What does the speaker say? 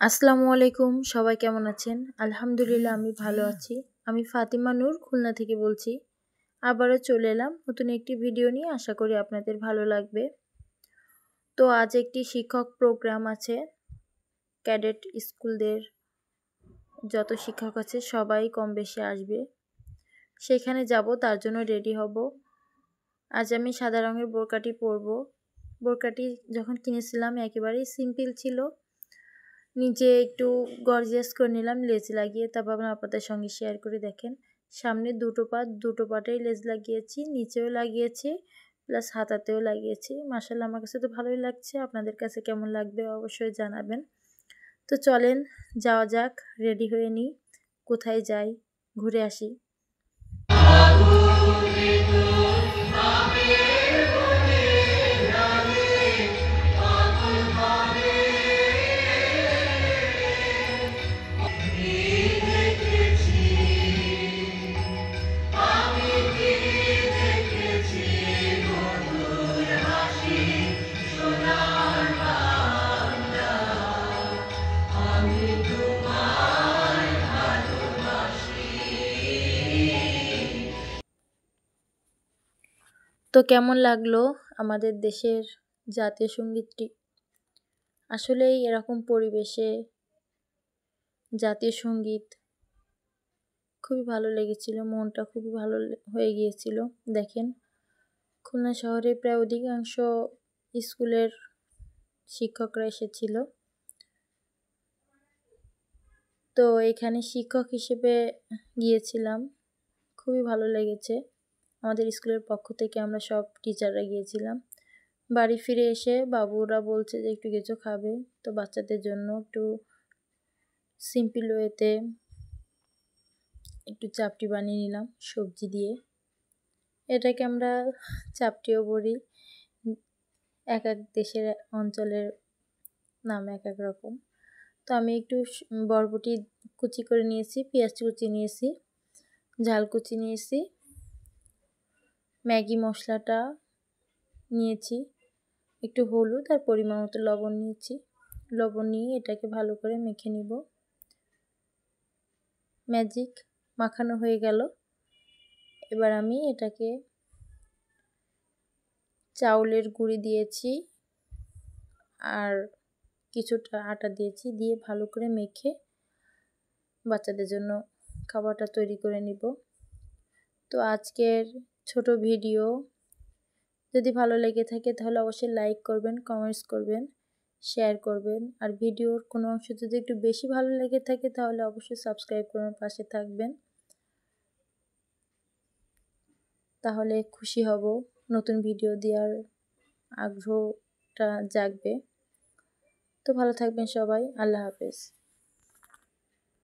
আসসালামু আলাইকুম, সবাই কেমন আছেন? আলহামদুলিল্লাহ আমি ভালো আছি। আমি ফাতিমা নূর খুলনা থেকে বলছি। আবারও চলে এলাম নতুন একটি ভিডিও নিয়ে, আশা করি আপনাদের ভালো লাগবে। তো আজ একটি শিক্ষক প্রোগ্রাম আছে। ক্যাডেট স্কুলদের যত শিক্ষক আছে সবাই কম বেশি আসবে, সেখানে যাব, তার জন্য রেডি হব। আজ আমি সাদা রঙের বোরকাটি পরব। বোরকাটি যখন কিনেছিলাম একেবারেই সিম্পল ছিল, নিচে একটু গর্জিয়াস করে নিলাম লেজ লাগিয়ে। তারপর আপনাদের সঙ্গে শেয়ার করে দেখেন, সামনে দুটো পাটেই লেজ লাগিয়েছি, নিচেও লাগিয়েছি, প্লাস হাতাতেও লাগিয়েছি। মাশাআল্লাহ আমার কাছে তো ভালোই লাগছে, আপনাদের কাছে কেমন লাগবে অবশ্যই জানাবেন। তো চলেন যাওয়া যাক, রেডি হয়ে নিই, কোথায় যাই ঘুরে আসি। তো কেমন লাগলো আমাদের দেশের জাতীয় সঙ্গীতটি? আসলেই এরকম পরিবেশে জাতীয় সঙ্গীত খুবই ভালো লেগেছিল, মনটা খুবই ভালো হয়ে গিয়েছিল। দেখেন, খুলনা শহরে প্রায় অধিকাংশ স্কুলের শিক্ষকরা এসেছিল। তো এখানে শিক্ষক হিসেবে গিয়েছিলাম, খুবই ভালো লেগেছে। আমাদের স্কুলের পক্ষ থেকে আমরা সব টিচাররা গিয়েছিলাম। বাড়ি ফিরে এসে বাবুরা বলছে যে একটু কিছু খাবে, তো বাচ্চাদের জন্য একটু সিম্পল ওয়েতে একটু চাপটি বানিয়ে নিলাম সবজি দিয়ে। এটাকে আমরা চাপটিও বলি, এক এক দেশের অঞ্চলের নাম এক এক রকম। তো আমি একটু বরবটি কুচি করে নিয়েছি, পেঁয়াজ কুচি নিয়েছি, ঝাল কুচি নিয়েছি, ম্যাগি মশলাটা নিয়েছি, একটু হলুদ আর পরিমাণ মতো লবণ নিয়েছি। লবণ নিয়ে এটাকে ভালো করে মেখে নিব। ম্যাজিক মাখানো হয়ে গেল। এবার আমি এটাকে চাউলের গুঁড়ি দিয়েছি আর কিছুটা আটা দিয়েছি, দিয়ে ভালো করে মেখে বাচ্চাদের জন্য খাবারটা তৈরি করে নিব। তো আজকের ছোট ভিডিও যদি ভালো লেগে থাকে তাহলে অবশ্যই লাইক করবেন, কমেন্টস করবেন, শেয়ার করবেন। আর ভিডিওর কোনো অংশ যদি একটু বেশি ভালো লেগে থাকে তাহলে অবশ্যই সাবস্ক্রাইব করে পাশে থাকবেন, তাহলে খুশি হব, নতুন ভিডিও দেওয়ার আগ্রহটা জাগবে। তো ভালো থাকবেন সবাই, আল্লাহ হাফেজ।